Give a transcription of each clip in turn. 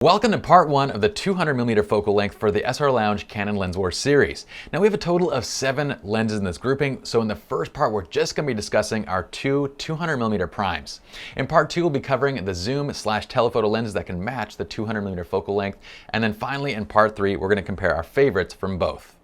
Welcome to part 1 of the 200mm focal length for the SLR Lounge Canon Lens Wars series. Now we have a total of 7 lenses in this grouping, so in the first part we're just going to be discussing our two 200mm primes. In part 2 we'll be covering the zoom/telephoto lenses that can match the 200mm focal length, and then finally in part 3 we're going to compare our favorites from both.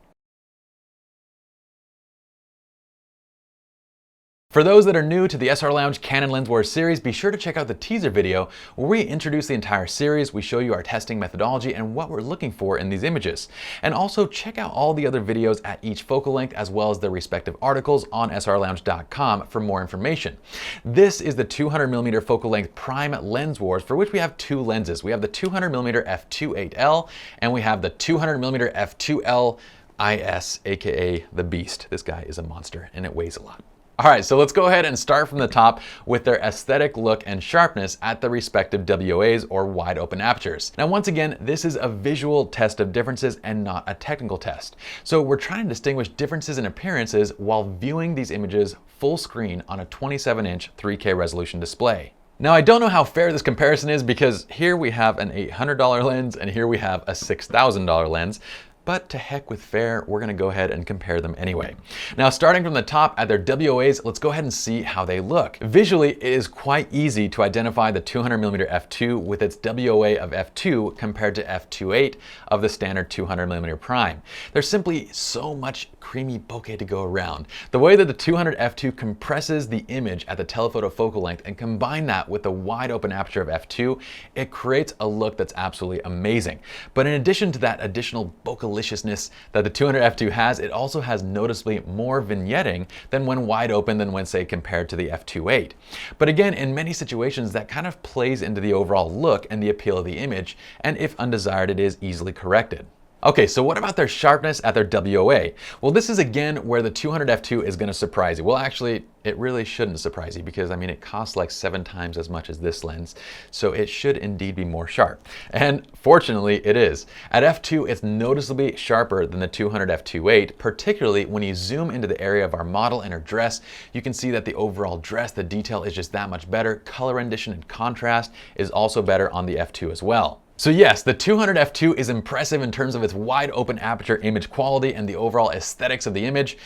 For those that are new to the SLR Lounge Canon Lens Wars series, be sure to check out the teaser video where we introduce the entire series, we show you our testing methodology and what we're looking for in these images. And also check out all the other videos at each focal length as well as their respective articles on slrlounge.com for more information. This is the 200mm focal length prime lens wars, for which we have 2 lenses. We have the 200mm f2.8L and we have the 200mm f2L IS, aka the Beast. This guy is a monster and it weighs a lot. All right, so let's go ahead and start from the top with their aesthetic look and sharpness at the respective WOAs or wide open apertures. Now, once again, this is a visual test of differences and not a technical test. So we're trying to distinguish differences in appearances while viewing these images full screen on a 27-inch 3K resolution display. Now, I don't know how fair this comparison is because here we have an $800 lens and here we have a $6,000 lens. But to heck with fair, we're gonna go ahead and compare them anyway. Now, starting from the top at their WOAs, let's go ahead and see how they look. Visually, it is quite easy to identify the 200mm f2 with its WOA of f2 compared to f2.8 of the standard 200mm prime. There's simply so much creamy bokeh to go around. The way that the 200 f2 compresses the image at the telephoto focal length and combine that with the wide open aperture of f2, it creates a look that's absolutely amazing. But in addition to that additional bokeh deliciousness that the 200 f2 has, it also has noticeably more vignetting than when wide open than when, say, compared to the f2.8. But again, in many situations that kind of plays into the overall look and the appeal of the image, and if undesired, it is easily corrected. Okay, so what about their sharpness at their WOA? Well, this is again where the 200 f2 is going to surprise you. Well, actually, it really shouldn't surprise you because, I mean, it costs like 7 times as much as this lens, so it should indeed be more sharp. And fortunately, it is. At f2, it's noticeably sharper than the 200 f2.8, particularly when you zoom into the area of our model and her dress. You can see that the overall dress, the detail is just that much better. Color rendition and contrast is also better on the f2 as well. So yes, the 200 f2 is impressive in terms of its wide open aperture image quality and the overall aesthetics of the image.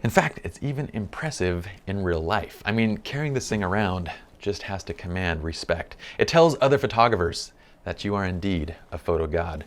In fact, it's even impressive in real life. I mean, carrying this thing around just has to command respect. It tells other photographers that you are indeed a photo god.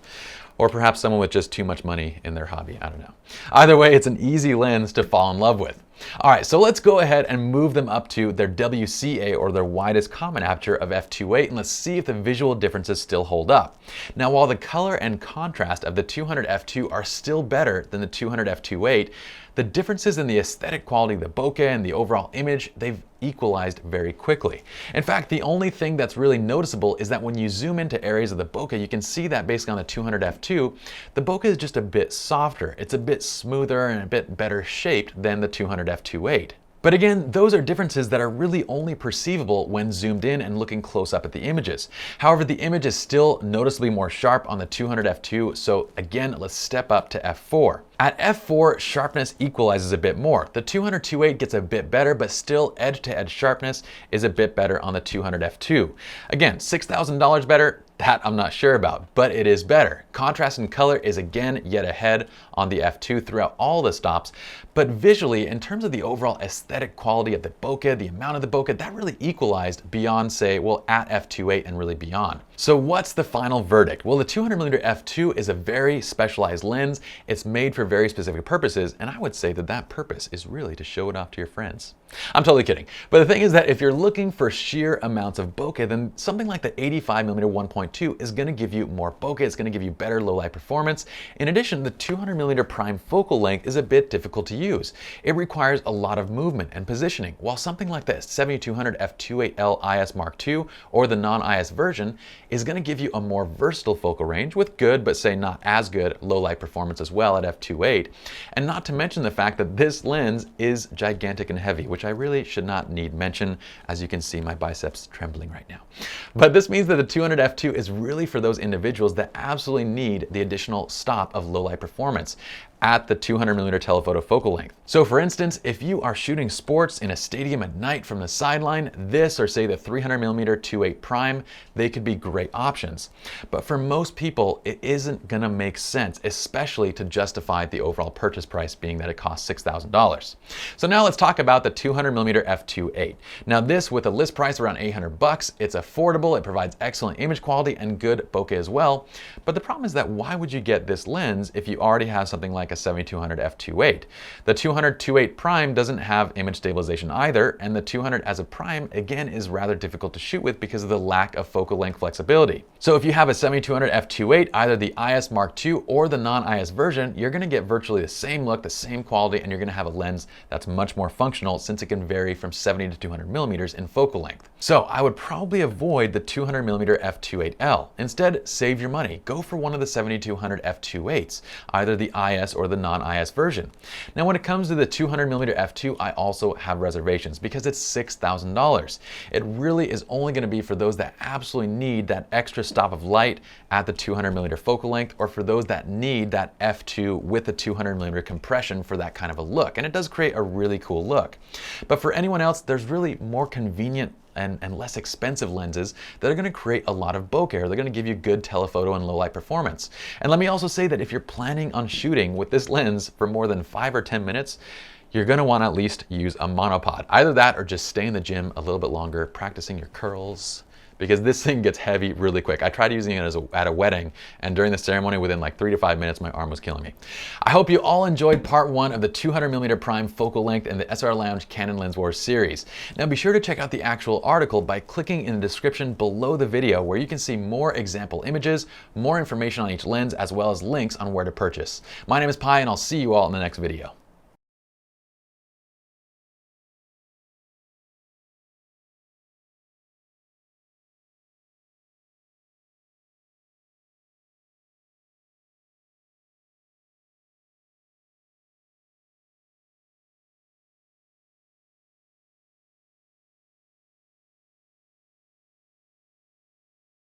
Or perhaps someone with just too much money in their hobby, I don't know. Either way, it's an easy lens to fall in love with. All right, so let's go ahead and move them up to their WCA, or their widest common aperture of f2.8, and let's see if the visual differences still hold up. Now, while the color and contrast of the 200 f2 are still better than the 200 f2.8, the differences in the aesthetic quality of the bokeh and the overall image, they've equalized very quickly. In fact, the only thing that's really noticeable is that when you zoom into areas of the bokeh, you can see that based on the 200 f2, the bokeh is just a bit softer. It's a bit smoother and a bit better shaped than the 200 f2.8. But again, those are differences that are really only perceivable when zoomed in and looking close up at the images. However, the image is still noticeably more sharp on the 200 f2, so again, let's step up to f4. At f4, sharpness equalizes a bit more. The 200 f2.8 gets a bit better, but still edge-to-edge sharpness is a bit better on the 200 f2. Again, $6,000 better, that I'm not sure about, but it is better. Contrast and color is again yet ahead on the f2 throughout all the stops, but visually, in terms of the overall aesthetic quality of the bokeh, the amount of the bokeh, that really equalized beyond, say, well, at f2.8 and really beyond. So what's the final verdict? Well, the 200mm f2 is a very specialized lens. It's made for very specific purposes, and I would say that that purpose is really to show it off to your friends. I'm totally kidding. But the thing is that if you're looking for sheer amounts of bokeh, then something like the 85mm 1.2 is going to give you more bokeh. It's going to give you better low light performance. In addition, the 200mm prime focal length is a bit difficult to use. It requires a lot of movement and positioning, while something like the 7200 f2.8L IS Mark II or the non-IS version is going to give you a more versatile focal range with good, but say not as good, low light performance as well at f2.8. And not to mention the fact that this lens is gigantic and heavy, which I really should not need mention, as you can see my biceps trembling right now. But this means that the 200 f2 is really for those individuals that absolutely need the additional stop of low light performance at the 200mm telephoto focal length. So for instance, if you are shooting sports in a stadium at night from the sideline, this or say the 300mm 2.8 prime, they could be great great options. But for most people, it isn't gonna make sense, especially to justify the overall purchase price being that it costs $6,000. So now let's talk about the 200mm f2.8. Now this, with a list price around $800, it's affordable, it provides excellent image quality and good bokeh as well. But the problem is that why would you get this lens if you already have something like a 7200 f2.8? The 200 2.8 prime doesn't have image stabilization either, and the 200 as a prime again is rather difficult to shoot with because of the lack of focal length flexibility. So if you have a 7200 f2.8, either the IS Mark II or the non-IS version, you're gonna get virtually the same look, the same quality, and you're gonna have a lens that's much more functional since it can vary from 70 to 200 millimeters in focal length. So I would probably avoid the 200mm f2.8L. Instead, save your money. Go for one of the 7200 f2.8s, either the IS or the non-IS version. Now when it comes to the 200mm f2, I also have reservations because it's $6,000. It really is only going to be for those that absolutely need that extra stop of light at the 200mm focal length, or for those that need that f2 with the 200mm compression for that kind of a look. And it does create a really cool look. But for anyone else, there's really more convenient and less expensive lenses that are going to create a lot of bokeh. They're going to give you good telephoto and low light performance. And let me also say that if you're planning on shooting with this lens for more than 5 or 10 minutes, you're going to want to at least use a monopod. Either that or just stay in the gym a little bit longer, practicing your curls, because this thing gets heavy really quick. I tried using it at a wedding, and during the ceremony, within like 3 to 5 minutes, my arm was killing me. I hope you all enjoyed part 1 of the 200mm prime focal length in the SLR Lounge Canon Lens Wars series. Now be sure to check out the actual article by clicking in the description below the video, where you can see more example images, more information on each lens, as well as links on where to purchase. My name is Pye, and I'll see you all in the next video.